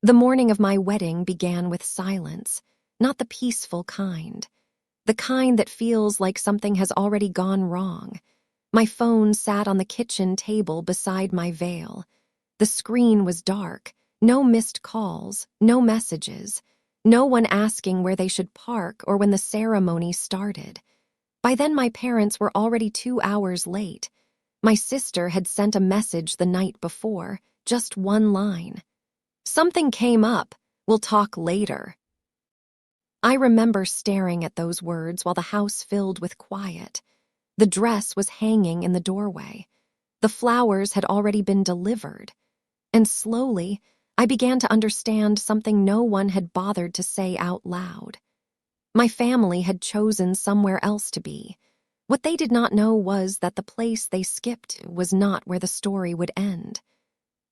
The morning of my wedding began with silence, not the peaceful kind. The kind that feels like something has already gone wrong. My phone sat on the kitchen table beside my veil. The screen was dark, no missed calls, no messages, no one asking where they should park or when the ceremony started. By then my parents were already 2 hours late. My sister had sent a message the night before, just one line. "Something came up. We'll talk later." I remember staring at those words while the house filled with quiet. The dress was hanging in the doorway. The flowers had already been delivered. And slowly, I began to understand something no one had bothered to say out loud. My family had chosen somewhere else to be. What they did not know was that the place they skipped was not where the story would end.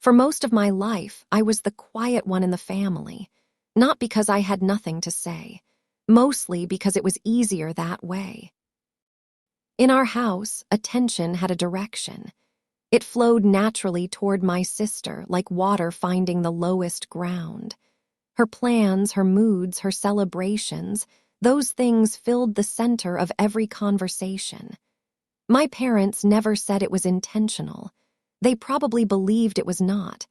For most of my life, I was the quiet one in the family, not because I had nothing to say, mostly because it was easier that way. In our house, attention had a direction. It flowed naturally toward my sister, like water finding the lowest ground. Her plans, her moods, her celebrations, those things filled the center of every conversation. My parents never said it was intentional. They probably believed it was not.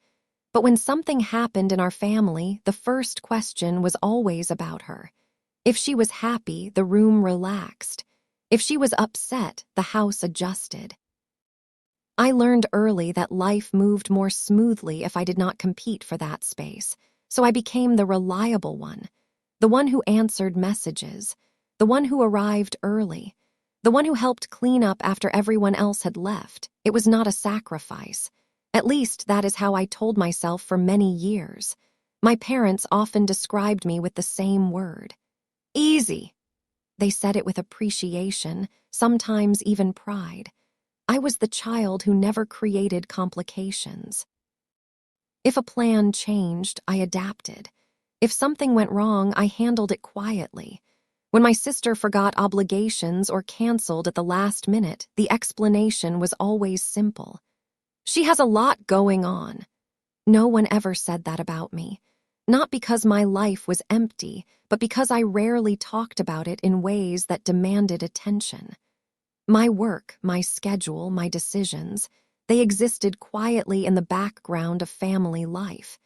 But when something happened in our family, the first question was always about her. If she was happy, the room relaxed. If she was upset, the house adjusted. I learned early that life moved more smoothly if I did not compete for that space, so I became the reliable one, the one who answered messages, the one who arrived early, the one who helped clean up after everyone else had left. It was not a sacrifice. At least that is how I told myself for many years. My parents often described me with the same word. Easy. They said it with appreciation, sometimes even pride. I was the child who never created complications. If a plan changed, I adapted. If something went wrong, I handled it quietly. When my sister forgot obligations or canceled at the last minute, the explanation was always simple. "She has a lot going on." No one ever said that about me. Not because my life was empty, but because I rarely talked about it in ways that demanded attention. My work, my schedule, my decisions, they existed quietly in the background of family life.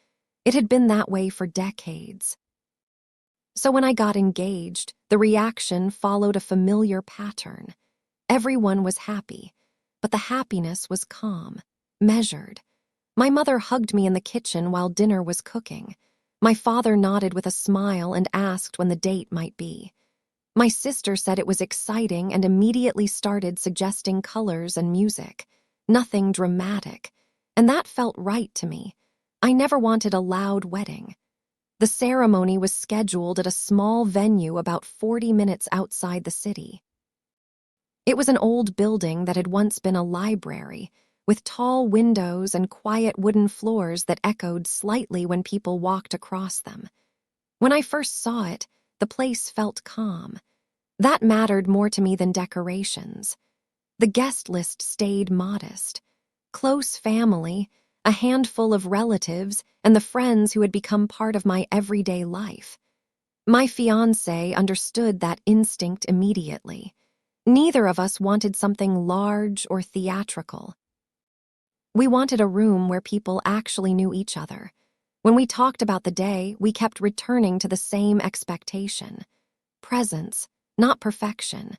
It had been that way for decades. So when I got engaged, the reaction followed a familiar pattern. Everyone was happy, but the happiness was calm, measured. My mother hugged me in the kitchen while dinner was cooking. My father nodded with a smile and asked when the date might be. My sister said it was exciting and immediately started suggesting colors and music. Nothing dramatic, and that felt right to me. I never wanted a loud wedding. The ceremony was scheduled at a small venue about 40 minutes outside the city. It was an old building that had once been a library, with tall windows and quiet wooden floors that echoed slightly when people walked across them. When I first saw it, the place felt calm. That mattered more to me than decorations. The guest list stayed modest. Close family, a handful of relatives, and the friends who had become part of my everyday life. My fiancé understood that instinct immediately. Neither of us wanted something large or theatrical. We wanted a room where people actually knew each other. When we talked about the day, we kept returning to the same expectation. Presence, not perfection.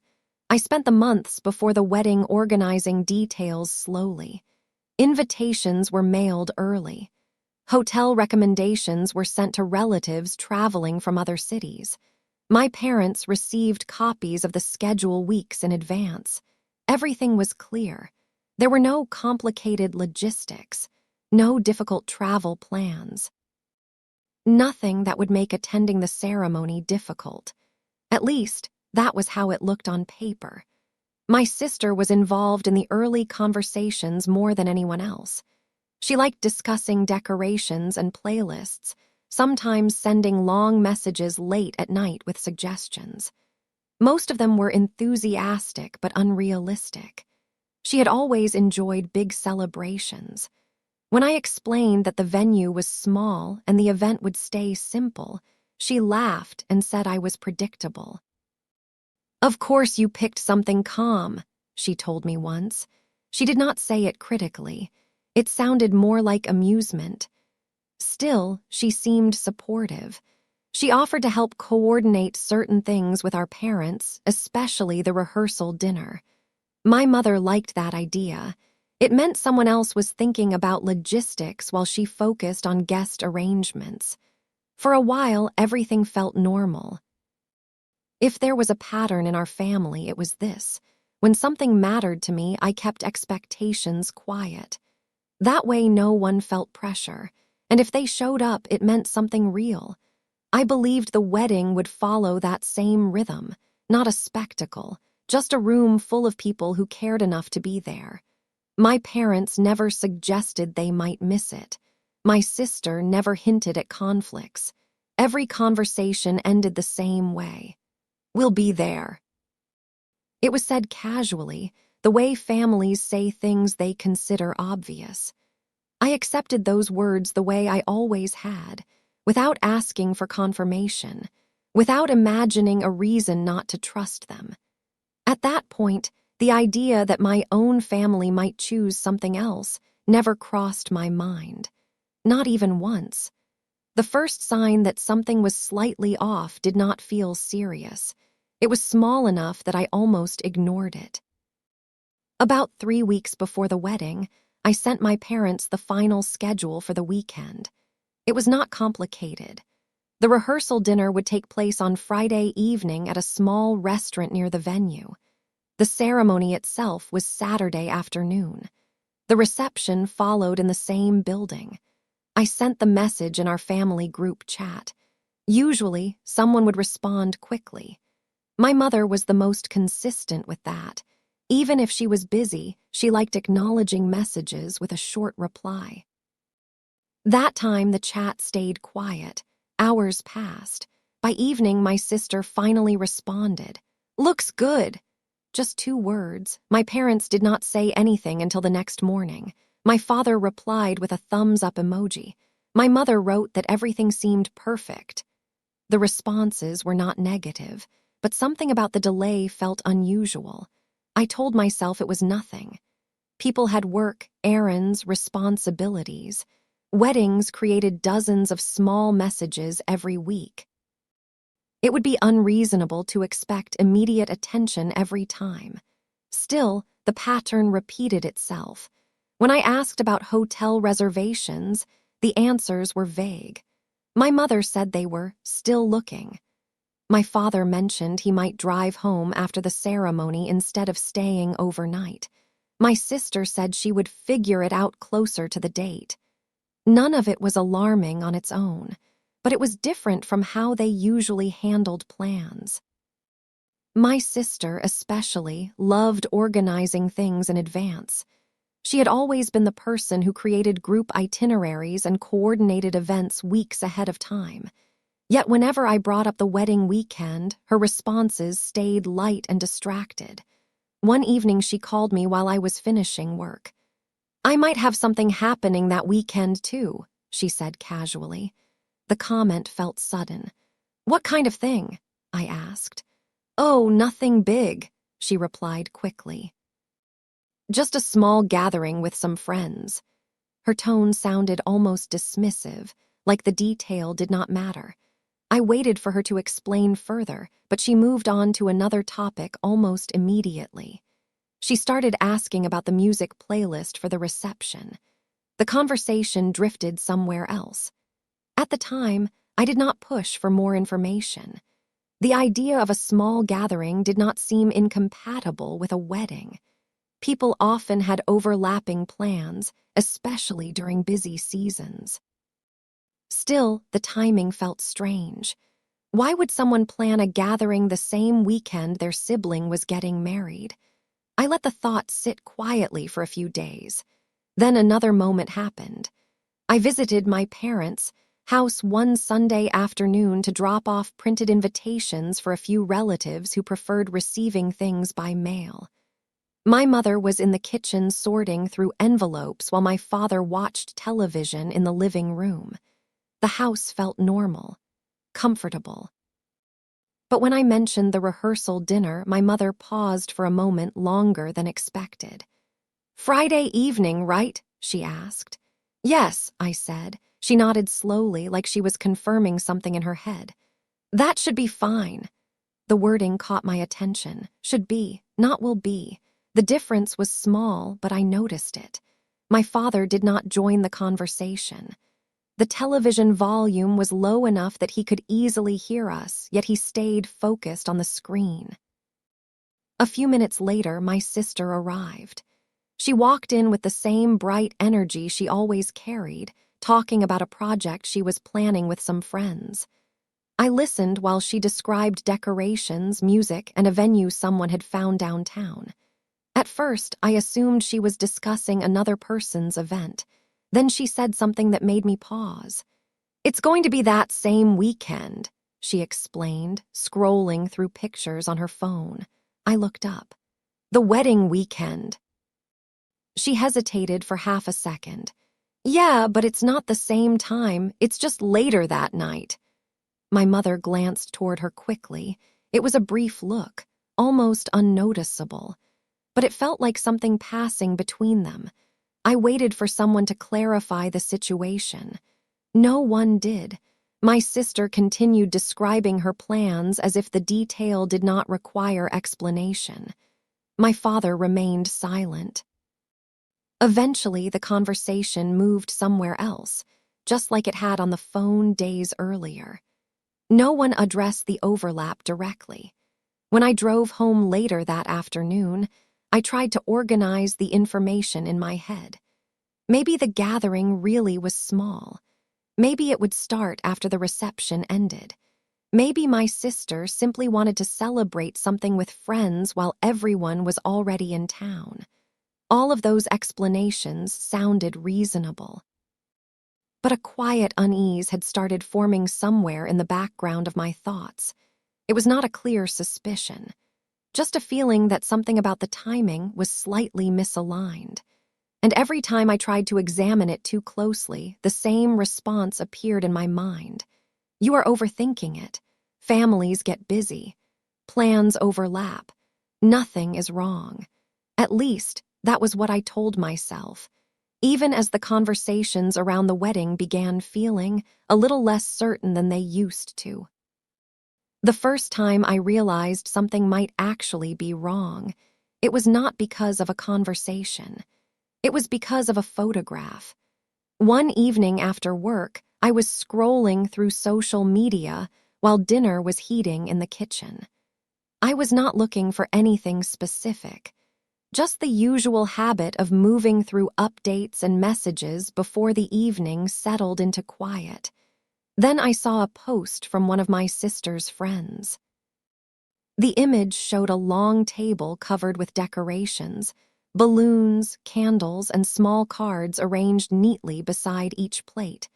I spent the months before the wedding organizing details slowly. Invitations were mailed early. Hotel recommendations were sent to relatives traveling from other cities. My parents received copies of the schedule weeks in advance. Everything was clear. There were no complicated logistics, no difficult travel plans. Nothing that would make attending the ceremony difficult. At least, that was how it looked on paper. My sister was involved in the early conversations more than anyone else. She liked discussing decorations and playlists, sometimes sending long messages late at night with suggestions. Most of them were enthusiastic but unrealistic. She had always enjoyed big celebrations. When I explained that the venue was small and the event would stay simple, she laughed and said I was predictable. "Of course you picked something calm," she told me once. She did not say it critically. It sounded more like amusement. Still, she seemed supportive. She offered to help coordinate certain things with our parents, especially the rehearsal dinner. My mother liked that idea. It meant someone else was thinking about logistics while she focused on guest arrangements. For a while, everything felt normal. If there was a pattern in our family, it was this. When something mattered to me, I kept expectations quiet. That way, no one felt pressure. And if they showed up, it meant something real. I believed the wedding would follow that same rhythm, not a spectacle, just a room full of people who cared enough to be there. My parents never suggested they might miss it. My sister never hinted at conflicts. Every conversation ended the same way. "We'll be there." It was said casually, the way families say things they consider obvious. I accepted those words the way I always had, without asking for confirmation, without imagining a reason not to trust them. At that point, the idea that my own family might choose something else never crossed my mind. Not even once. The first sign that something was slightly off did not feel serious. It was small enough that I almost ignored it. About 3 weeks before the wedding, I sent my parents the final schedule for the weekend. It was not complicated. The rehearsal dinner would take place on Friday evening at a small restaurant near the venue. The ceremony itself was Saturday afternoon. The reception followed in the same building. I sent the message in our family group chat. Usually, someone would respond quickly. My mother was the most consistent with that. Even if she was busy, she liked acknowledging messages with a short reply. That time, the chat stayed quiet. Hours passed. By evening, my sister finally responded. "Looks good." Just 2 words. My parents did not say anything until the next morning. My father replied with a thumbs-up emoji. My mother wrote that everything seemed perfect. The responses were not negative, but something about the delay felt unusual. I told myself it was nothing. People had work, errands, responsibilities. Weddings created dozens of small messages every week. It would be unreasonable to expect immediate attention every time. Still, the pattern repeated itself. When I asked about hotel reservations, the answers were vague. My mother said they were still looking. My father mentioned he might drive home after the ceremony instead of staying overnight. My sister said she would figure it out closer to the date. None of it was alarming on its own, but it was different from how they usually handled plans. My sister, especially, loved organizing things in advance. She had always been the person who created group itineraries and coordinated events weeks ahead of time. Yet whenever I brought up the wedding weekend, her responses stayed light and distracted. One evening she called me while I was finishing work. "I might have something happening that weekend too," she said casually. The comment felt sudden. "What kind of thing?" I asked. "Oh, nothing big," she replied quickly. "Just a small gathering with some friends." Her tone sounded almost dismissive, like the detail did not matter. I waited for her to explain further, but she moved on to another topic almost immediately. She started asking about the music playlist for the reception. The conversation drifted somewhere else. At the time, I did not push for more information. The idea of a small gathering did not seem incompatible with a wedding. People often had overlapping plans, especially during busy seasons. Still, the timing felt strange. Why would someone plan a gathering the same weekend their sibling was getting married? I let the thought sit quietly for a few days. Then another moment happened. I visited my parents' house one Sunday afternoon to drop off printed invitations for a few relatives who preferred receiving things by mail. My mother was in the kitchen sorting through envelopes while my father watched television in the living room. The house felt normal, comfortable. But when I mentioned the rehearsal dinner, my mother paused for a moment longer than expected. "Friday evening, right?" she asked. "Yes," I said. She nodded slowly, like she was confirming something in her head. "That should be fine." The wording caught my attention. Should be, not will be. The difference was small, but I noticed it. My father did not join the conversation. The television volume was low enough that he could easily hear us, yet he stayed focused on the screen. A few minutes later, my sister arrived. She walked in with the same bright energy she always carried, talking about a project she was planning with some friends. I listened while she described decorations, music, and a venue someone had found downtown. At first, I assumed she was discussing another person's event. Then she said something that made me pause. "It's going to be that same weekend," she explained, scrolling through pictures on her phone. I looked up. "The wedding weekend." She hesitated for half a second. "Yeah, but it's not the same time. It's just later that night." My mother glanced toward her quickly. It was a brief look, almost unnoticeable. But it felt like something passing between them. I waited for someone to clarify the situation. No one did. My sister continued describing her plans as if the detail did not require explanation. My father remained silent. Eventually, the conversation moved somewhere else, just like it had on the phone days earlier. No one addressed the overlap directly. When I drove home later that afternoon, I tried to organize the information in my head. Maybe the gathering really was small. Maybe it would start after the reception ended. Maybe my sister simply wanted to celebrate something with friends while everyone was already in town. All of those explanations sounded reasonable. But a quiet unease had started forming somewhere in the background of my thoughts. It was not a clear suspicion, just a feeling that something about the timing was slightly misaligned. And every time I tried to examine it too closely, the same response appeared in my mind. "You are overthinking it. Families get busy. Plans overlap. Nothing is wrong." At least, that was what I told myself, even as the conversations around the wedding began feeling a little less certain than they used to. The first time I realized something might actually be wrong, it was not because of a conversation. It was because of a photograph. One evening after work, I was scrolling through social media while dinner was heating in the kitchen. I was not looking for anything specific, just the usual habit of moving through updates and messages before the evening settled into quiet. Then I saw a post from one of my sister's friends. The image showed a long table covered with decorations, balloons, candles, and small cards arranged neatly beside each plate.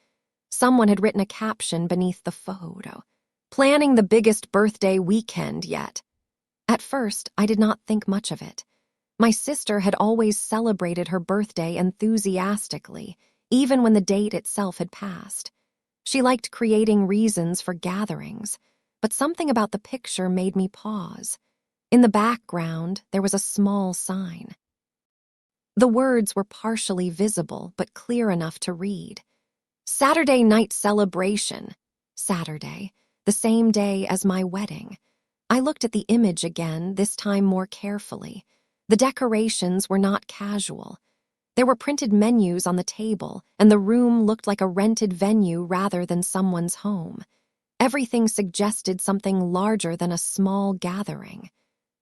Someone had written a caption beneath the photo, "Planning the biggest birthday weekend yet." At first, I did not think much of it. My sister had always celebrated her birthday enthusiastically, even when the date itself had passed. She liked creating reasons for gatherings, but something about the picture made me pause. In the background, there was a small sign. The words were partially visible, but clear enough to read. "Saturday night celebration." Saturday, the same day as my wedding. I looked at the image again, this time more carefully. The decorations were not casual. There were printed menus on the table, and the room looked like a rented venue rather than someone's home. Everything suggested something larger than a small gathering.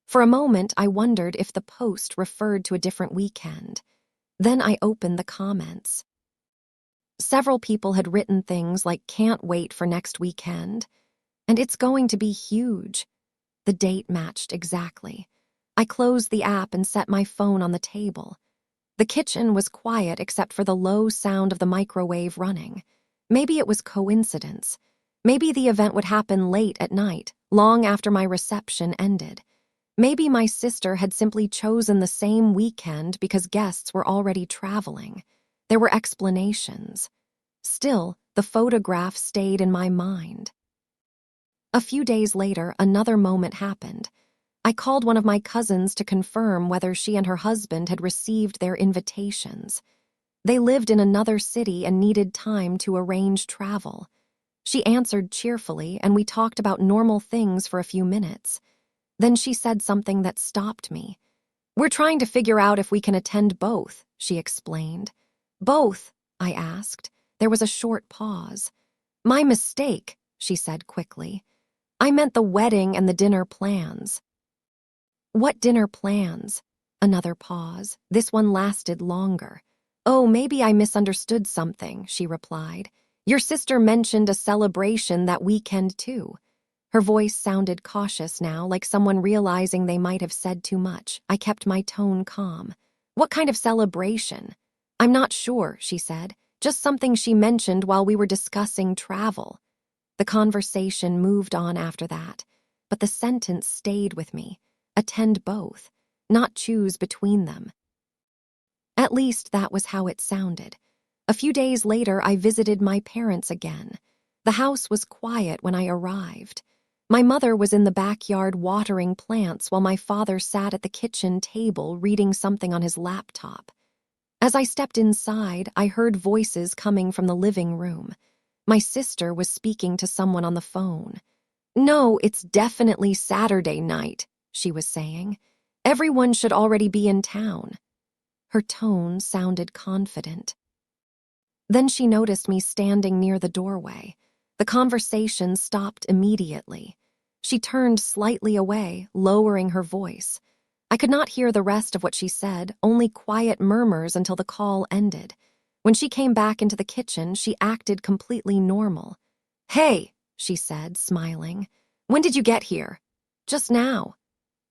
For a moment, I wondered if the post referred to a different weekend. Then I opened the comments. Several people had written things like "can't wait for next weekend," and "it's going to be huge." The date matched exactly. I closed the app and set my phone on the table. The kitchen was quiet except for the low sound of the microwave running. Maybe it was coincidence. Maybe the event would happen late at night, long after my reception ended. Maybe my sister had simply chosen the same weekend because guests were already traveling. There were explanations. Still, the photograph stayed in my mind. A few days later, another moment happened. I called one of my cousins to confirm whether she and her husband had received their invitations. They lived in another city and needed time to arrange travel. She answered cheerfully, and we talked about normal things for a few minutes. Then she said something that stopped me. "We're trying to figure out if we can attend both," she explained. "Both?" I asked. There was a short pause. "My mistake," she said quickly. "I meant the wedding and the dinner plans." "What dinner plans?" Another pause. This one lasted longer. "Oh, maybe I misunderstood something," she replied. "Your sister mentioned a celebration that weekend too." Her voice sounded cautious now, like someone realizing they might have said too much. I kept my tone calm. "What kind of celebration?" "I'm not sure," she said. "Just something she mentioned while we were discussing travel." The conversation moved on after that, but the sentence stayed with me. Attend both, not choose between them. At least that was how it sounded. A few days later, I visited my parents again. The house was quiet when I arrived. My mother was in the backyard watering plants while my father sat at the kitchen table reading something on his laptop. As I stepped inside, I heard voices coming from the living room. My sister was speaking to someone on the phone. "No, it's definitely Saturday night," she was saying. "Everyone should already be in town." Her tone sounded confident. Then she noticed me standing near the doorway. The conversation stopped immediately. She turned slightly away, lowering her voice. I could not hear the rest of what she said, only quiet murmurs until the call ended. When she came back into the kitchen, she acted completely normal. "Hey," she said, smiling. "When did you get here?" "Just now."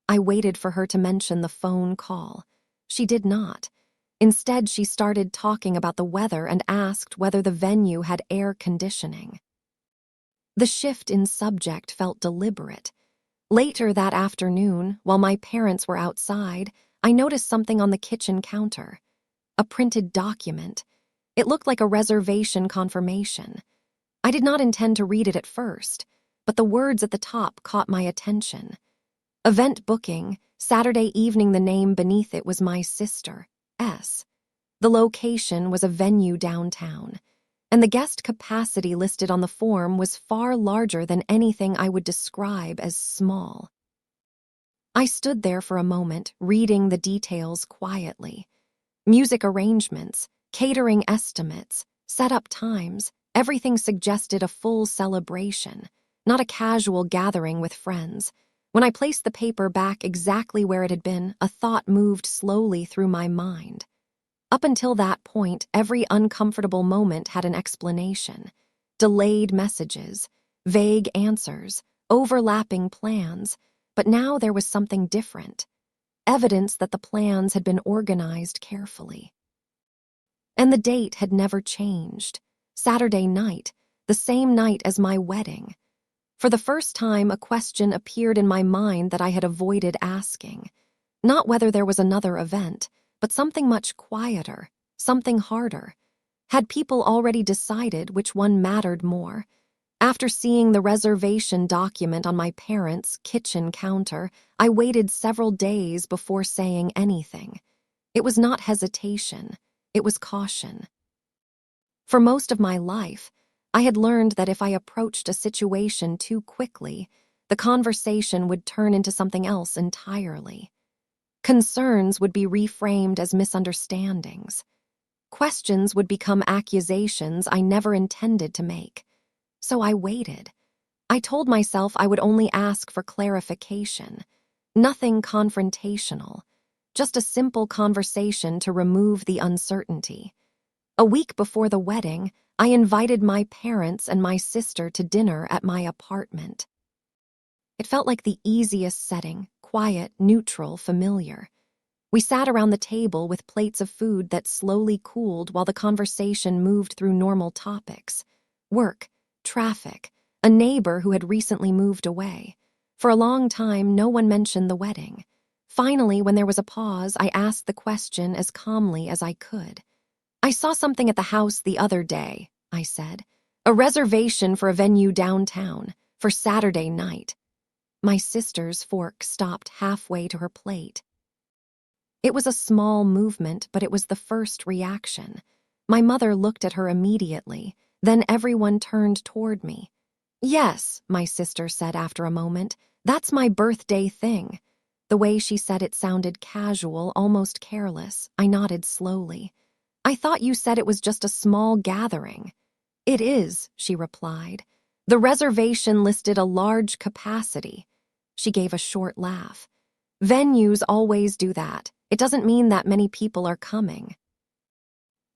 I waited for her to mention the phone call. She did not. Instead, she started talking about the weather and asked whether the venue had air conditioning. The shift in subject felt deliberate. Later that afternoon, while my parents were outside, I noticed something on the kitchen counter. A printed document. It looked like a reservation confirmation. I did not intend to read it at first, but the words at the top caught my attention. Event booking, Saturday evening. The name beneath it was my sister, S. The location was a venue downtown, and the guest capacity listed on the form was far larger than anything I would describe as small. I stood there for a moment, reading the details quietly. Music arrangements, catering estimates, set-up times, everything suggested a full celebration, not a casual gathering with friends. When I placed the paper back exactly where it had been, a thought moved slowly through my mind. Up until that point, every uncomfortable moment had an explanation. Delayed messages, vague answers, overlapping plans, but now there was something different. Evidence that the plans had been organized carefully. And the date had never changed. Saturday night, the same night as my wedding. For the first time, a question appeared in my mind that I had avoided asking. Not whether there was another event, but something much quieter, something harder. Had people already decided which one mattered more? After seeing the reservation document on my parents' kitchen counter, I waited several days before saying anything. It was not hesitation, it was caution. For most of my life, I had learned that if I approached a situation too quickly, the conversation would turn into something else entirely. Concerns would be reframed as misunderstandings. Questions would become accusations I never intended to make. So I waited. I told myself I would only ask for clarification. Nothing confrontational. Just a simple conversation to remove the uncertainty. A week before the wedding, I invited my parents and my sister to dinner at my apartment. It felt like the easiest setting, quiet, neutral, familiar. We sat around the table with plates of food that slowly cooled while the conversation moved through normal topics. Work, traffic, a neighbor who had recently moved away. For a long time, no one mentioned the wedding. Finally, when there was a pause, I asked the question as calmly as I could. "I saw something at the house the other day," I said. "A reservation for a venue downtown, for Saturday night." My sister's fork stopped halfway to her plate. It was a small movement, but it was the first reaction. My mother looked at her immediately, then everyone turned toward me. "Yes," my sister said after a moment, "that's my birthday thing." The way she said it sounded casual, almost careless. I nodded slowly. "I thought you said it was just a small gathering." "It is," she replied. "The reservation listed a large capacity." She gave a short laugh. "Venues always do that. It doesn't mean that many people are coming."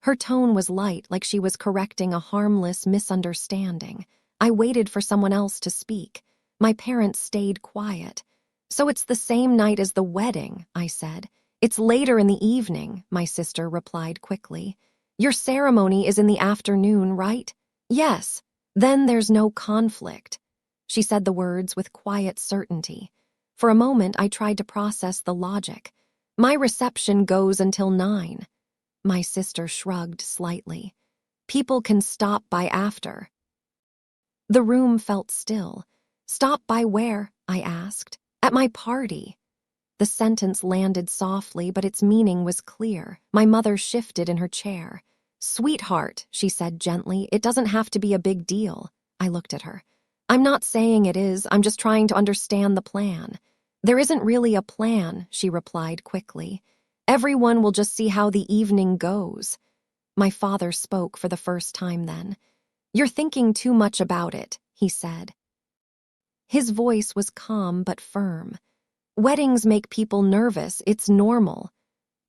Her tone was light, like she was correcting a harmless misunderstanding. I waited for someone else to speak. My parents stayed quiet. "So it's the same night as the wedding," I said. "It's later in the evening," my sister replied quickly. "Your ceremony is in the afternoon, right?" "Yes." "Then there's no conflict." She said the words with quiet certainty. For a moment, I tried to process the logic. "My reception goes until 9. My sister shrugged slightly. "People can stop by after." The room felt still. "Stop by where?" I asked. "At my party." The sentence landed softly, but its meaning was clear. My mother shifted in her chair. "Sweetheart," she said gently, "it doesn't have to be a big deal." I looked at her. "I'm not saying it is, I'm just trying to understand the plan." "There isn't really a plan," she replied quickly. "Everyone will just see how the evening goes." My father spoke for the first time then. "You're thinking too much about it," he said. His voice was calm but firm. "Weddings make people nervous, it's normal."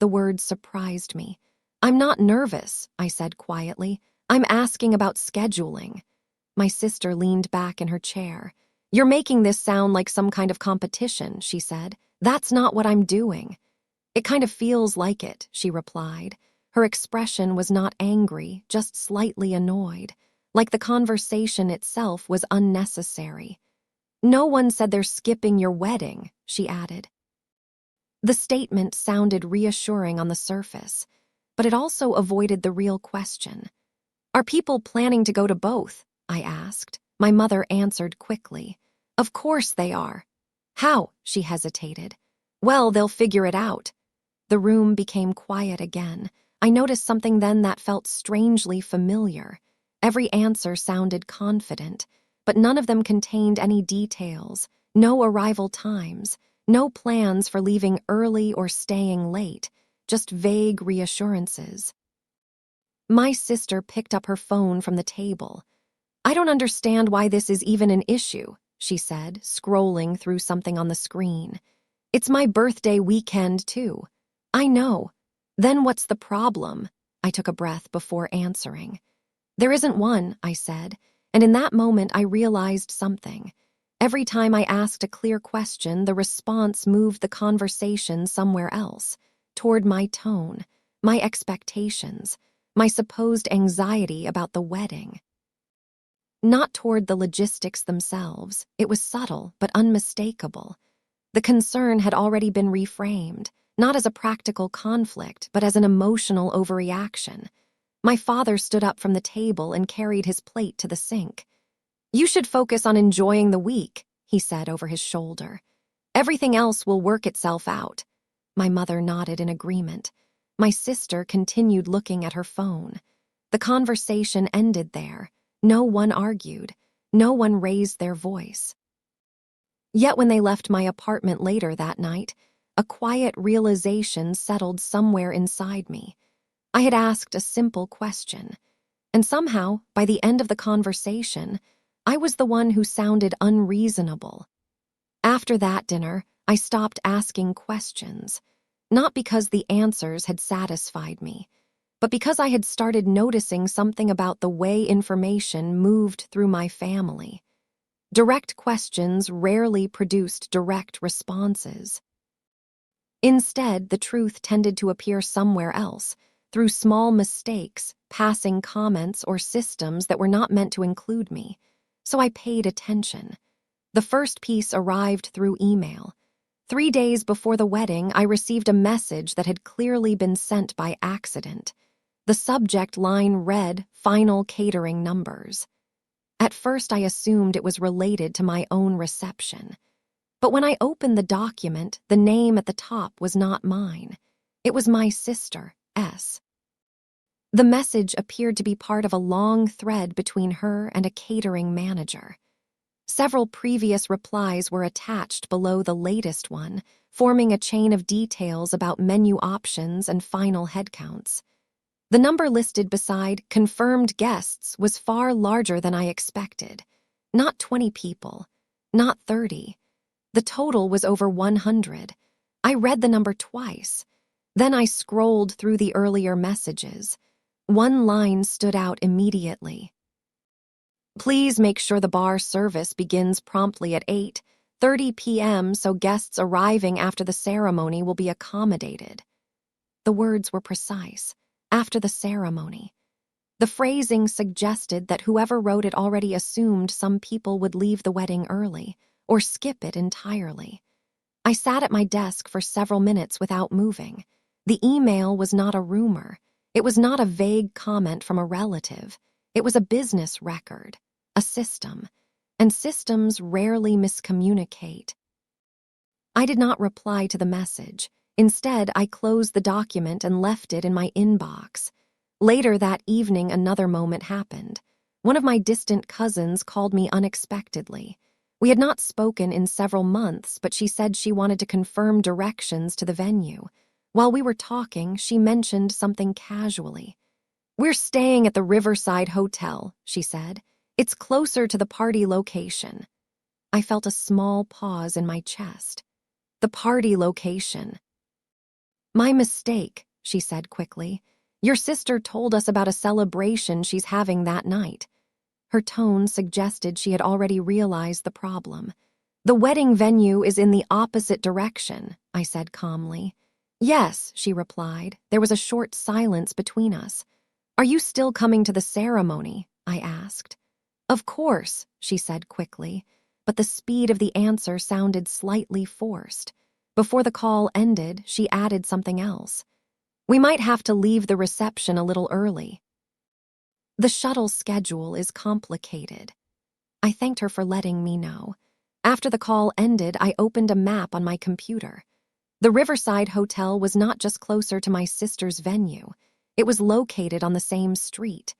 The words surprised me. "I'm not nervous," I said quietly. "I'm asking about scheduling." My sister leaned back in her chair. "You're making this sound like some kind of competition," she said. "That's not what I'm doing." "It kind of feels like it," she replied. Her expression was not angry, just slightly annoyed, like the conversation itself was unnecessary. "No one said they're skipping your wedding," she added. The statement sounded reassuring on the surface, but it also avoided the real question. "Are people planning to go to both?" I asked. My mother answered quickly. "Of course they are." "How?" she hesitated. "Well, they'll figure it out." The room became quiet again. I noticed something then that felt strangely familiar. Every answer sounded confident, but none of them contained any details, no arrival times, no plans for leaving early or staying late, just vague reassurances. My sister picked up her phone from the table. "I don't understand why this is even an issue," she said, scrolling through something on the screen. "It's my birthday weekend, too." "I know." "Then what's the problem?" I took a breath before answering. "There isn't one," I said, and in that moment I realized something. Every time I asked a clear question, the response moved the conversation somewhere else, toward my tone, my expectations, my supposed anxiety about the wedding. Not toward the logistics themselves. It was subtle but unmistakable. The concern had already been reframed, not as a practical conflict, but as an emotional overreaction. My father stood up from the table and carried his plate to the sink. "You should focus on enjoying the week," he said over his shoulder. "Everything else will work itself out." My mother nodded in agreement. My sister continued looking at her phone. The conversation ended there. No one argued. No one raised their voice. Yet when they left my apartment later that night, a quiet realization settled somewhere inside me. I had asked a simple question, and somehow, by the end of the conversation, I was the one who sounded unreasonable. After that dinner, I stopped asking questions, not because the answers had satisfied me, but because I had started noticing something about the way information moved through my family. Direct questions rarely produced direct responses. Instead, the truth tended to appear somewhere else, through small mistakes, passing comments, or systems that were not meant to include me. So I paid attention. The first piece arrived through email. 3 days before the wedding, I received a message that had clearly been sent by accident. The subject line read, "Final catering numbers." At first, I assumed it was related to my own reception. But when I opened the document, the name at the top was not mine. It was my sister, S. The message appeared to be part of a long thread between her and a catering manager. Several previous replies were attached below the latest one, forming a chain of details about menu options and final headcounts. The number listed beside confirmed guests was far larger than I expected. Not 20 people, not 30. The total was over 100. I read the number twice. Then I scrolled through the earlier messages. One line stood out immediately. "Please make sure the bar service begins promptly at 8:30 p.m. so guests arriving after the ceremony will be accommodated." The words were precise. After the ceremony. The phrasing suggested that whoever wrote it already assumed some people would leave the wedding early or skip it entirely. I sat at my desk for several minutes without moving. The email was not a rumor. It was not a vague comment from a relative. It was a business record, a system, and systems rarely miscommunicate. I did not reply to the message. Instead, I closed the document and left it in my inbox. Later that evening, another moment happened. One of my distant cousins called me unexpectedly. We had not spoken in several months, but she said she wanted to confirm directions to the venue. While we were talking, she mentioned something casually. "We're staying at the Riverside Hotel," she said. "It's closer to the party location." I felt a small pause in my chest. The party location. "My mistake," she said quickly. "Your sister told us about a celebration she's having that night." Her tone suggested she had already realized the problem. "The wedding venue is in the opposite direction," I said calmly. "Yes," she replied. There was a short silence between us. "Are you still coming to the ceremony?" I asked. "Of course," she said quickly, but the speed of the answer sounded slightly forced. Before the call ended, she added something else. "We might have to leave the reception a little early." The shuttle schedule is complicated. I thanked her for letting me know. After the call ended, I opened a map on my computer. The Riverside Hotel was not just closer to my sister's venue. It was located on the same street.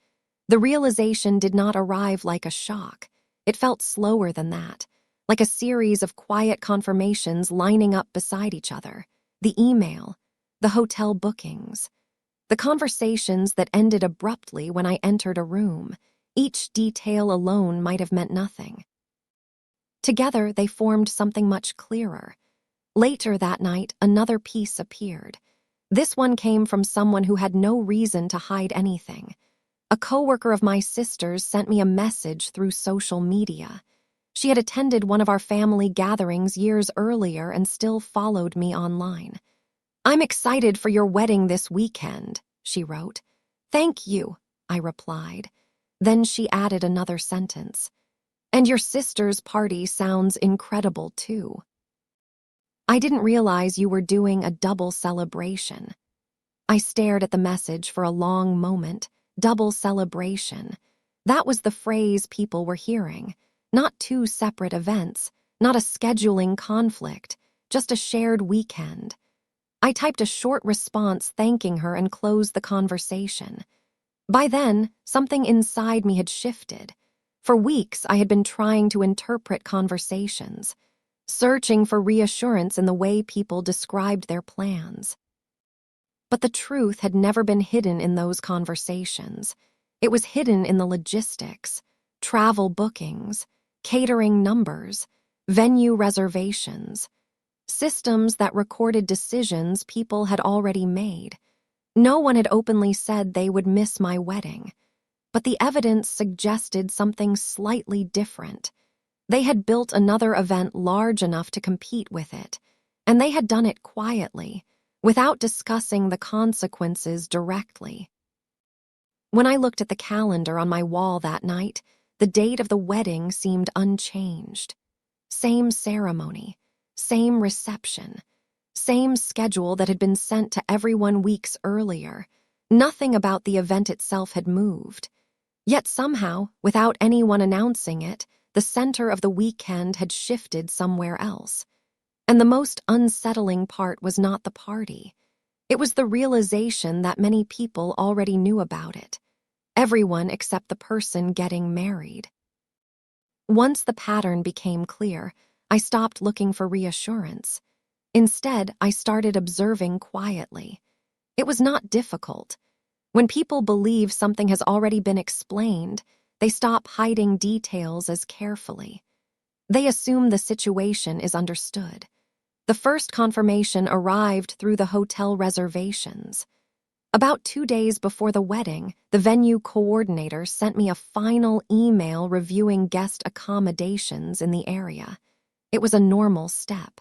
The realization did not arrive like a shock. It felt slower than that, like a series of quiet confirmations lining up beside each other. The email, the hotel bookings, the conversations that ended abruptly when I entered a room. Each detail alone might have meant nothing. Together, they formed something much clearer. Later that night, another piece appeared. This one came from someone who had no reason to hide anything. A coworker of my sister's sent me a message through social media. She had attended one of our family gatherings years earlier and still followed me online. "I'm excited for your wedding this weekend," she wrote. "Thank you," I replied. Then she added another sentence. "And your sister's party sounds incredible too. I didn't realize you were doing a double celebration." I stared at the message for a long moment. Double celebration. That was the phrase people were hearing. Not two separate events, not a scheduling conflict, just a shared weekend. I typed a short response thanking her and closed the conversation. By then, something inside me had shifted. For weeks, I had been trying to interpret conversations, searching for reassurance in the way people described their plans. But the truth had never been hidden in those conversations. It was hidden in the logistics, travel bookings, catering numbers, venue reservations, systems that recorded decisions people had already made. No one had openly said they would miss my wedding, but the evidence suggested something slightly different. They had built another event large enough to compete with it, and they had done it quietly, without discussing the consequences directly. When I looked at the calendar on my wall that night, the date of the wedding seemed unchanged. Same ceremony, same reception, same schedule that had been sent to everyone weeks earlier. Nothing about the event itself had moved. Yet somehow, without anyone announcing it, the center of the weekend had shifted somewhere else. And the most unsettling part was not the party. It was the realization that many people already knew about it. Everyone except the person getting married. Once the pattern became clear, I stopped looking for reassurance. Instead, I started observing quietly. It was not difficult. When people believe something has already been explained, they stop hiding details as carefully. They assume the situation is understood. The first confirmation arrived through the hotel reservations. About 2 days before the wedding, the venue coordinator sent me a final email reviewing guest accommodations in the area. It was a normal step.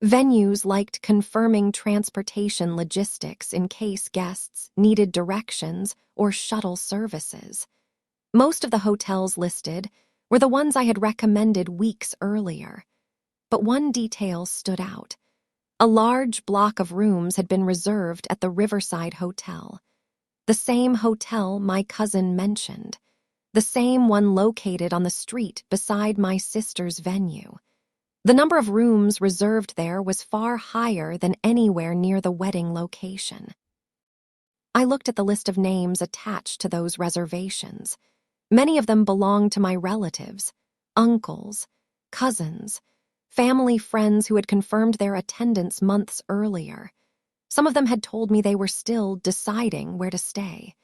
Venues liked confirming transportation logistics in case guests needed directions or shuttle services. Most of the hotels listed were the ones I had recommended weeks earlier. But one detail stood out. A large block of rooms had been reserved at the Riverside Hotel. The same hotel my cousin mentioned. The same one located on the street beside my sister's venue. The number of rooms reserved there was far higher than anywhere near the wedding location. I looked at the list of names attached to those reservations. Many of them belonged to my relatives, uncles, cousins, family friends who had confirmed their attendance months earlier. Some of them had told me they were still deciding where to stay.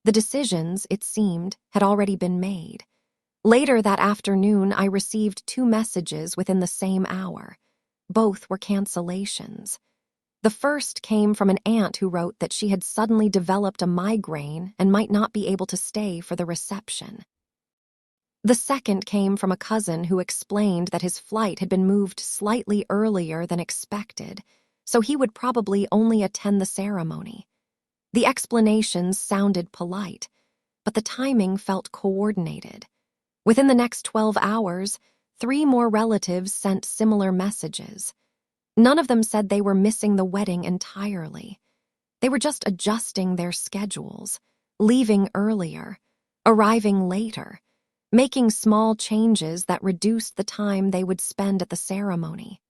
The decisions, it seemed, had already been made. Later that afternoon, I received 2 messages within the same hour. Both were cancellations. The first came from an aunt who wrote that she had suddenly developed a migraine and might not be able to stay for the reception. The second came from a cousin who explained that his flight had been moved slightly earlier than expected, so he would probably only attend the ceremony. The explanations sounded polite, but the timing felt coordinated. Within the next 12 hours, 3 more relatives sent similar messages. None of them said they were missing the wedding entirely. They were just adjusting their schedules, leaving earlier, arriving later, making small changes that reduced the time they would spend at the ceremony.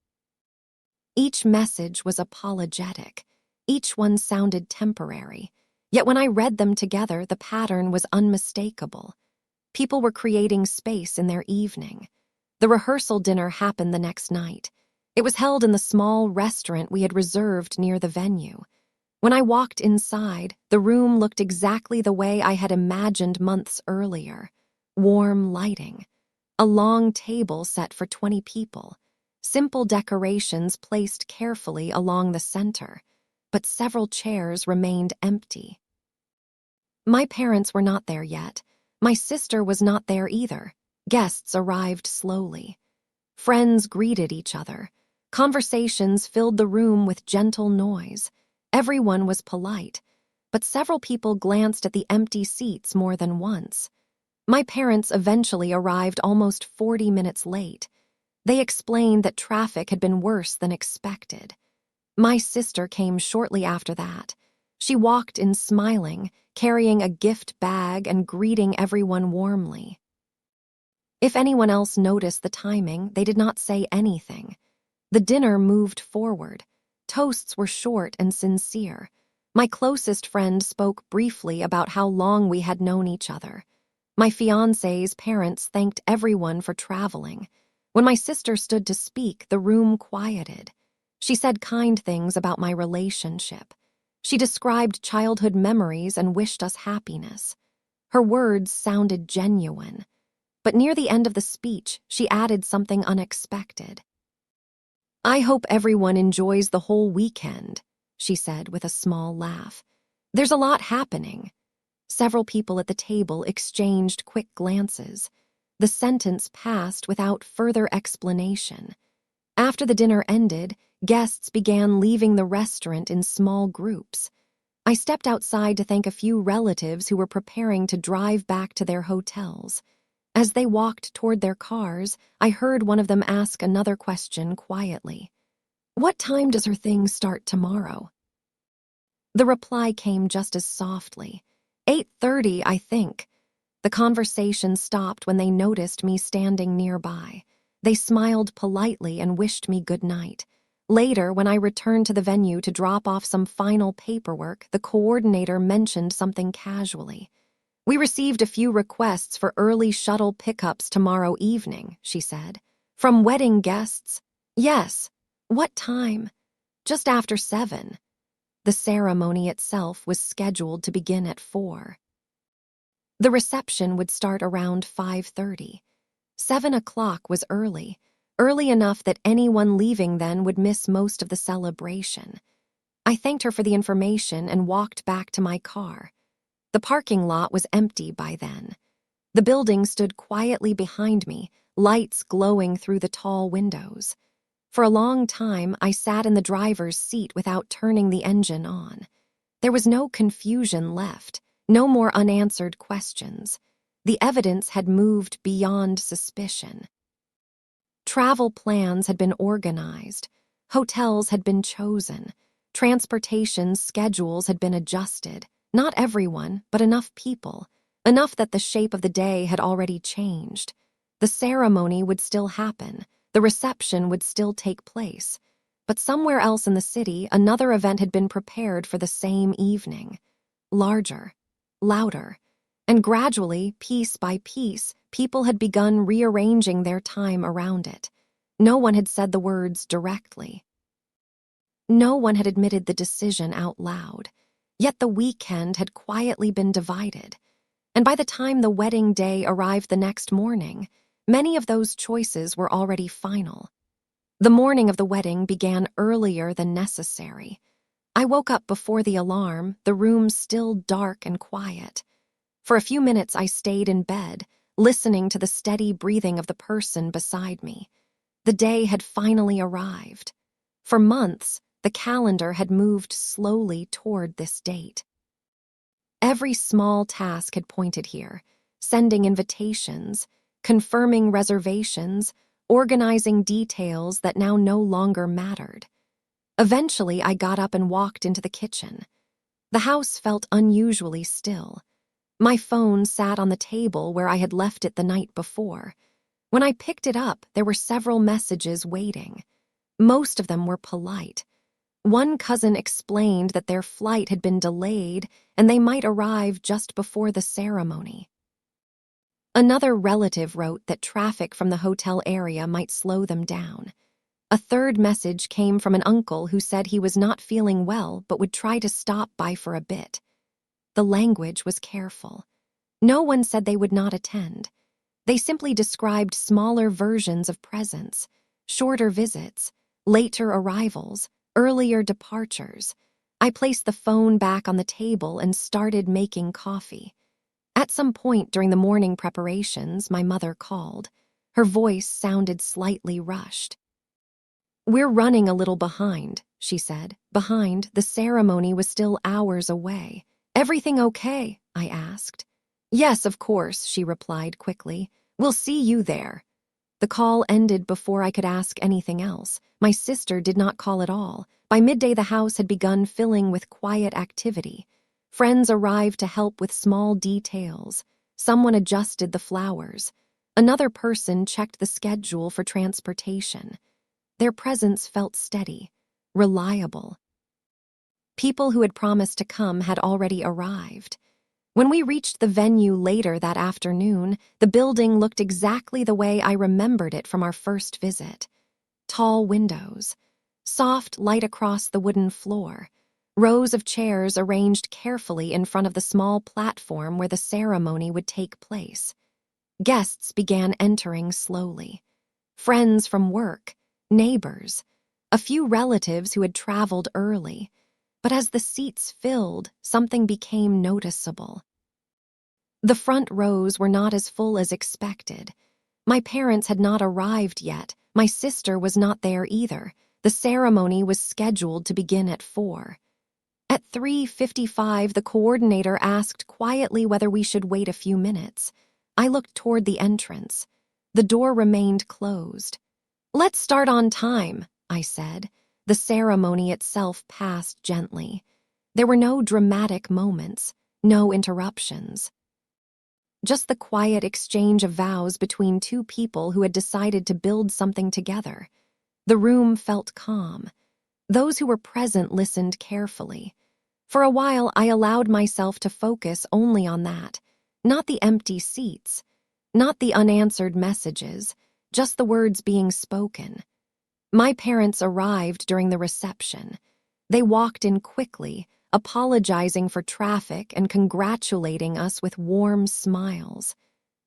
Each message was apologetic. Each one sounded temporary. Yet when I read them together, the pattern was unmistakable. People were creating space in their evening. The rehearsal dinner happened the next night. It was held in the small restaurant we had reserved near the venue. When I walked inside, the room looked exactly the way I had imagined months earlier. Warm lighting, a long table set for 20 people, simple decorations placed carefully along the center, but several chairs remained empty. My parents were not there yet. My sister was not there either. Guests arrived slowly. Friends greeted each other. Conversations filled the room with gentle noise. Everyone was polite, but several people glanced at the empty seats more than once. My parents eventually arrived almost 40 minutes late. They explained that traffic had been worse than expected. My sister came shortly after that. She walked in smiling, carrying a gift bag and greeting everyone warmly. If anyone else noticed the timing, they did not say anything. The dinner moved forward. Toasts were short and sincere. My closest friend spoke briefly about how long we had known each other. My fiancé's parents thanked everyone for traveling. When my sister stood to speak, the room quieted. She said kind things about my relationship. She described childhood memories and wished us happiness. Her words sounded genuine. But near the end of the speech, she added something unexpected. "I hope everyone enjoys the whole weekend," she said with a small laugh. "There's a lot happening." Several people at the table exchanged quick glances. The sentence passed without further explanation. After the dinner ended, guests began leaving the restaurant in small groups. I stepped outside to thank a few relatives who were preparing to drive back to their hotels. As they walked toward their cars, I heard one of them ask another question quietly. "What time does her thing start tomorrow?" The reply came just as softly. 8:30, I think. The conversation stopped when they noticed me standing nearby. They smiled politely and wished me good night. Later, when I returned to the venue to drop off some final paperwork, the coordinator mentioned something casually. "We received a few requests for early shuttle pickups tomorrow evening," she said. "From wedding guests?" "Yes." "What time?" "Just after 7. The ceremony itself was scheduled to begin at 4. The reception would start around 5:30. 7 o'clock was early enough that anyone leaving then would miss most of the celebration. I thanked her for the information and walked back to my car. The parking lot was empty by then. The building stood quietly behind me, lights glowing through the tall windows. For a long time, I sat in the driver's seat without turning the engine on. There was no confusion left, no more unanswered questions. The evidence had moved beyond suspicion. Travel plans had been organized. Hotels had been chosen. Transportation schedules had been adjusted. Not everyone, but enough people. Enough that the shape of the day had already changed. The ceremony would still happen. The reception would still take place. But somewhere else in the city, another event had been prepared for the same evening. Larger, louder, and gradually, piece by piece, people had begun rearranging their time around it. No one had said the words directly. No one had admitted the decision out loud. Yet the weekend had quietly been divided. And by the time the wedding day arrived the next morning, many of those choices were already final. The morning of the wedding began earlier than necessary. I woke up before the alarm, the room still dark and quiet. For a few minutes I stayed in bed, listening to the steady breathing of the person beside me. The day had finally arrived. For months, the calendar had moved slowly toward this date. Every small task had pointed here, sending invitations, confirming reservations, organizing details that now no longer mattered. Eventually, I got up and walked into the kitchen. The house felt unusually still. My phone sat on the table where I had left it the night before. When I picked it up, there were several messages waiting. Most of them were polite. One cousin explained that their flight had been delayed and they might arrive just before the ceremony. Another relative wrote that traffic from the hotel area might slow them down. A third message came from an uncle who said he was not feeling well but would try to stop by for a bit. The language was careful. No one said they would not attend. They simply described smaller versions of presents, shorter visits, later arrivals, earlier departures. I placed the phone back on the table and started making coffee. At some point during the morning preparations, my mother called. Her voice sounded slightly rushed. "We're running a little behind," she said. Behind, the ceremony was still hours away. "Everything okay?" I asked. "Yes, of course," she replied quickly. "We'll see you there." The call ended before I could ask anything else. My sister did not call at all. By midday, the house had begun filling with quiet activity. Friends arrived to help with small details. Someone adjusted the flowers. Another person checked the schedule for transportation. Their presence felt steady, reliable. People who had promised to come had already arrived. When we reached the venue later that afternoon, the building looked exactly the way I remembered it from our first visit. Tall windows, soft light across the wooden floor, rows of chairs arranged carefully in front of the small platform where the ceremony would take place. Guests began entering slowly. Friends from work, neighbors, a few relatives who had traveled early. But as the seats filled, something became noticeable. The front rows were not as full as expected. My parents had not arrived yet. My sister was not there either. The ceremony was scheduled to begin at 4. At 3:55, the coordinator asked quietly whether we should wait a few minutes. I looked toward the entrance. The door remained closed. "Let's start on time," I said. The ceremony itself passed gently. There were no dramatic moments, no interruptions. Just the quiet exchange of vows between two people who had decided to build something together. The room felt calm. Those who were present listened carefully. For a while, I allowed myself to focus only on that, not the empty seats, not the unanswered messages, just the words being spoken. My parents arrived during the reception. They walked in quickly, apologizing for traffic and congratulating us with warm smiles.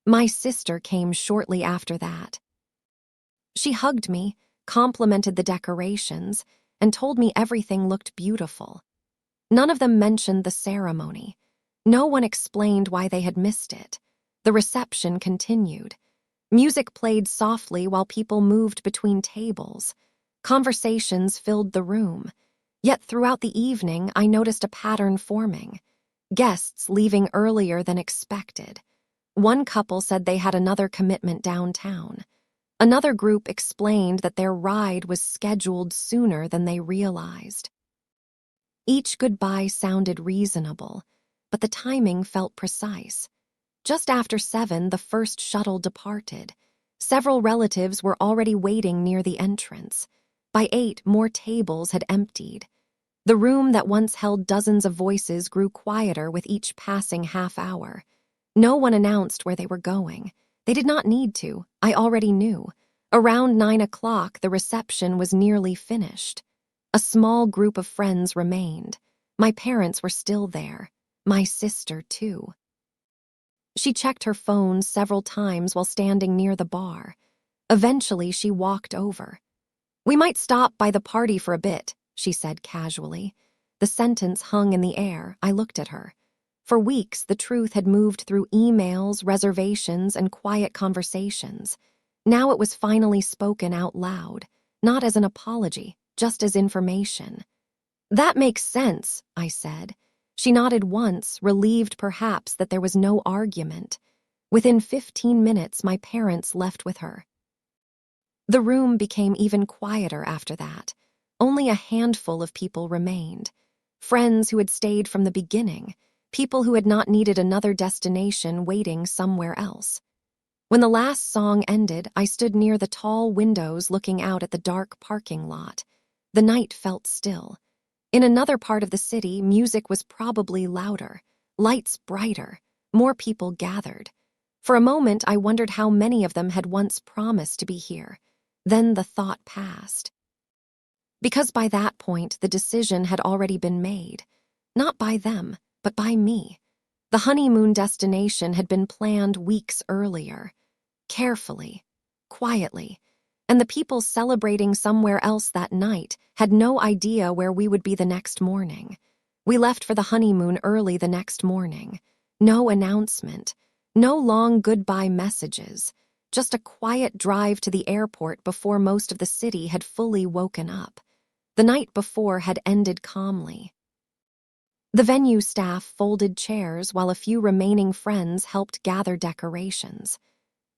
My sister came shortly after that. She hugged me, complimented the decorations, and told me everything looked beautiful. None of them mentioned the ceremony. No one explained why they had missed it. The reception continued. Music played softly while people moved between tables. Conversations filled the room. Yet throughout the evening, I noticed a pattern forming. Guests leaving earlier than expected. One couple said they had another commitment downtown. Another group explained that their ride was scheduled sooner than they realized. Each goodbye sounded reasonable, but the timing felt precise. Just after 7, the first shuttle departed. Several relatives were already waiting near the entrance. By 8, more tables had emptied. The room that once held dozens of voices grew quieter with each passing half hour. No one announced where they were going. They did not need to. I already knew. Around 9 o'clock, the reception was nearly finished. A small group of friends remained. My parents were still there. My sister, too. She checked her phone several times while standing near the bar. Eventually, she walked over. "We might stop by the party for a bit," she said casually. The sentence hung in the air. I looked at her. For weeks, the truth had moved through emails, reservations, and quiet conversations. Now it was finally spoken out loud, not as an apology, just as information. "That makes sense," I said. She nodded once, relieved perhaps that there was no argument. Within 15 minutes, my parents left with her. The room became even quieter after that. Only a handful of people remained. Friends who had stayed from the beginning, people who had not needed another destination waiting somewhere else. When the last song ended, I stood near the tall windows looking out at the dark parking lot. The night felt still. In another part of the city, music was probably louder, lights brighter, more people gathered. For a moment, I wondered how many of them had once promised to be here. Then the thought passed. Because by that point, the decision had already been made. Not by them, but by me. The honeymoon destination had been planned weeks earlier. Carefully, quietly. And the people celebrating somewhere else that night had no idea where we would be the next morning. We left for the honeymoon early the next morning. No announcement, no long goodbye messages, just a quiet drive to the airport before most of the city had fully woken up. The night before had ended calmly. The venue staff folded chairs while a few remaining friends helped gather decorations.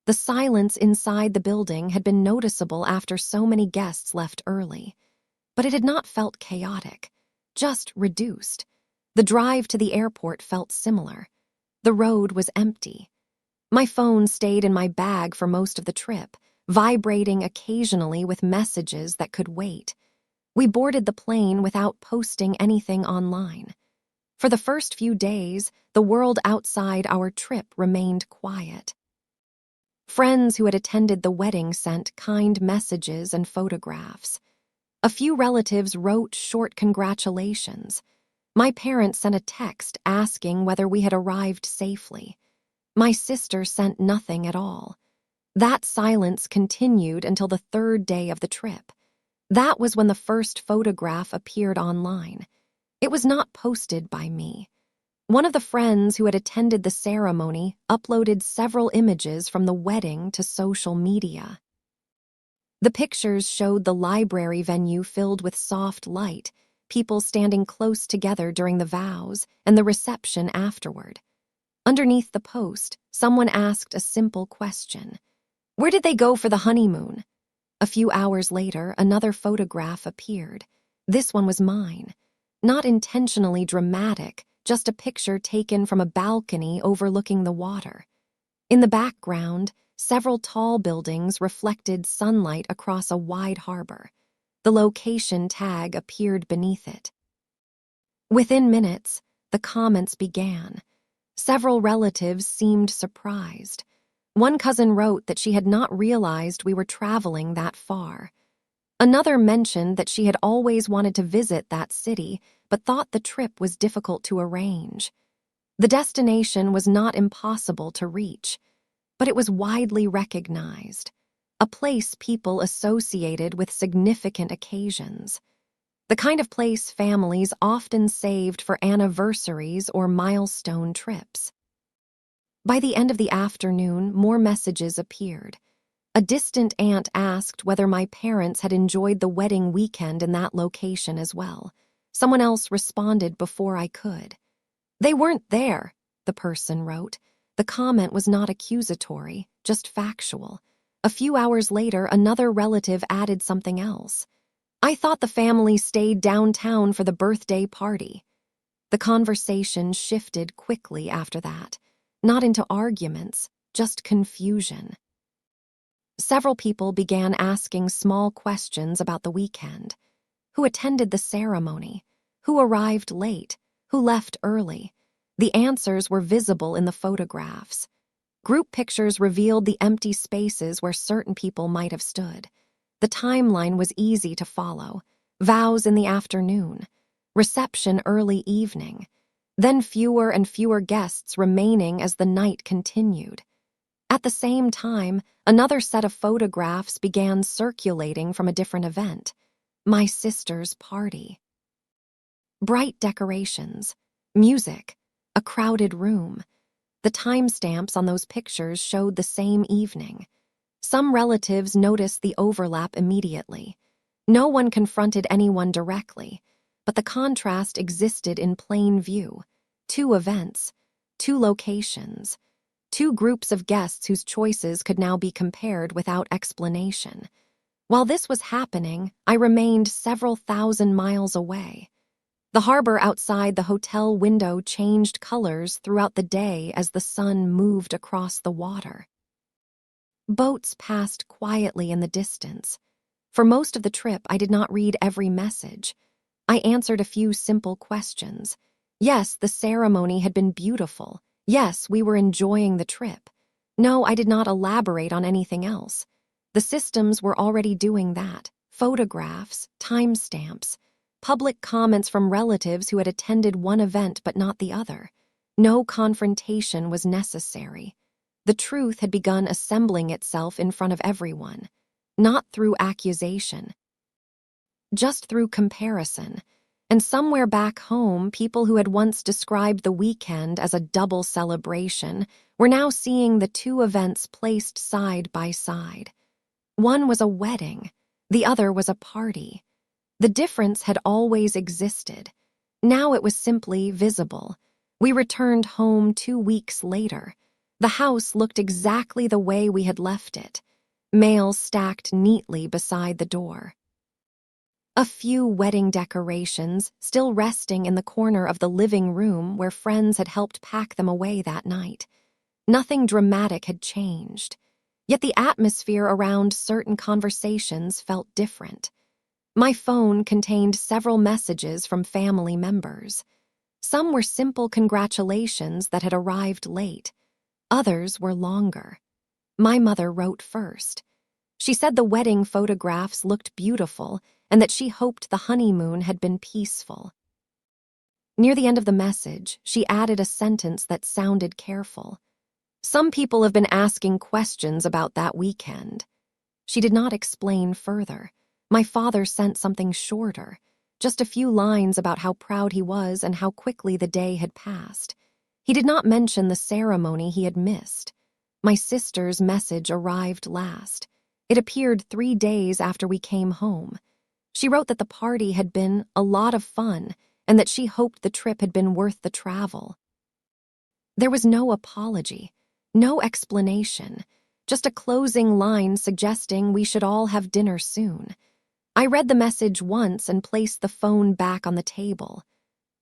The silence inside the building had been noticeable after so many guests left early. But it had not felt chaotic, just reduced. The drive to the airport felt similar. The road was empty. My phone stayed in my bag for most of the trip, vibrating occasionally with messages that could wait. We boarded the plane without posting anything online. For the first few days, the world outside our trip remained quiet. Friends who had attended the wedding sent kind messages and photographs. A few relatives wrote short congratulations. My parents sent a text asking whether we had arrived safely. My sister sent nothing at all. That silence continued until the 3rd day of the trip. That was when the first photograph appeared online. It was not posted by me. One of the friends who had attended the ceremony uploaded several images from the wedding to social media. The pictures showed the library venue filled with soft light, people standing close together during the vows, and the reception afterward. Underneath the post, someone asked a simple question. Where did they go for the honeymoon? A few hours later, another photograph appeared. This one was mine. Not intentionally dramatic, just a picture taken from a balcony overlooking the water. In the background, several tall buildings reflected sunlight across a wide harbor. The location tag appeared beneath it. Within minutes, the comments began. Several relatives seemed surprised. One cousin wrote that she had not realized we were traveling that far. Another mentioned that she had always wanted to visit that city, but thought the trip was difficult to arrange. The destination was not impossible to reach, but it was widely recognized, a place people associated with significant occasions. The kind of place families often saved for anniversaries or milestone trips. By the end of the afternoon, more messages appeared. A distant aunt asked whether my parents had enjoyed the wedding weekend in that location as well. Someone else responded before I could. They weren't there, the person wrote. The comment was not accusatory, just factual. A few hours later, another relative added something else. I thought the family stayed downtown for the birthday party. The conversation shifted quickly after that, not into arguments, just confusion. Several people began asking small questions about the weekend. Who attended the ceremony? Who arrived late? Who left early? The answers were visible in the photographs. Group pictures revealed the empty spaces where certain people might have stood. The timeline was easy to follow. Vows in the afternoon. Reception early evening. Then fewer and fewer guests remaining as the night continued. At the same time, another set of photographs began circulating from a different event. My sister's party. Bright decorations, music, a crowded room. The timestamps on those pictures showed the same evening. Some relatives noticed the overlap immediately. No one confronted anyone directly, but the contrast existed in plain view. Two events, two locations, two groups of guests whose choices could now be compared without explanation. While this was happening, I remained several thousand miles away. The harbor outside the hotel window changed colors throughout the day as the sun moved across the water. Boats passed quietly in the distance. For most of the trip, I did not read every message. I answered a few simple questions. Yes, the ceremony had been beautiful. Yes, we were enjoying the trip. No, I did not elaborate on anything else. The systems were already doing that. Photographs, timestamps, public comments from relatives who had attended one event but not the other. No confrontation was necessary. The truth had begun assembling itself in front of everyone, not through accusation, just through comparison. And somewhere back home, people who had once described the weekend as a double celebration were now seeing the two events placed side by side. One was a wedding, the other was a party. The difference had always existed. Now it was simply visible. We returned home 2 weeks later. The house looked exactly the way we had left it, mail stacked neatly beside the door. A few wedding decorations still resting in the corner of the living room where friends had helped pack them away that night. Nothing dramatic had changed, yet the atmosphere around certain conversations felt different. My phone contained several messages from family members. Some were simple congratulations that had arrived late. Others were longer. My mother wrote first. She said the wedding photographs looked beautiful and that she hoped the honeymoon had been peaceful. Near the end of the message, she added a sentence that sounded careful. Some people have been asking questions about that weekend. She did not explain further. My father sent something shorter, just a few lines about how proud he was and how quickly the day had passed. He did not mention the ceremony he had missed. My sister's message arrived last. It appeared 3 days after we came home. She wrote that the party had been a lot of fun and that she hoped the trip had been worth the travel. There was no apology, no explanation, just a closing line suggesting we should all have dinner soon. I read the message once and placed the phone back on the table.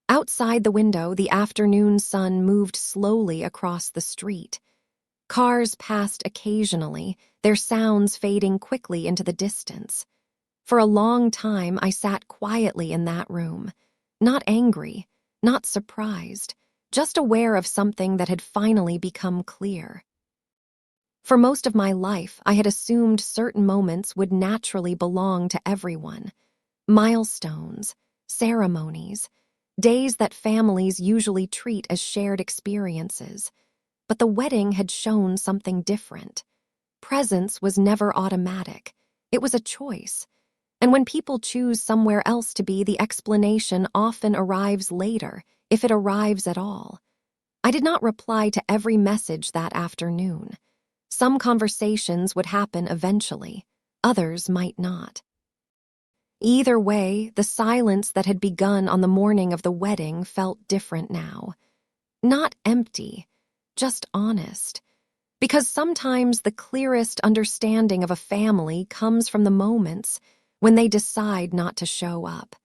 Outside the window, the afternoon sun moved slowly across the street. Cars passed occasionally, their sounds fading quickly into the distance. For a long time, I sat quietly in that room, not angry, not surprised, just aware of something that had finally become clear. For most of my life, I had assumed certain moments would naturally belong to everyone. Milestones, ceremonies, days that families usually treat as shared experiences. But the wedding had shown something different. Presence was never automatic. It was a choice. And when people choose somewhere else to be, the explanation often arrives later, if it arrives at all. I did not reply to every message that afternoon. Some conversations would happen eventually, others might not. Either way, the silence that had begun on the morning of the wedding felt different now. Not empty, just honest. Because sometimes the clearest understanding of a family comes from the moments when they decide not to show up.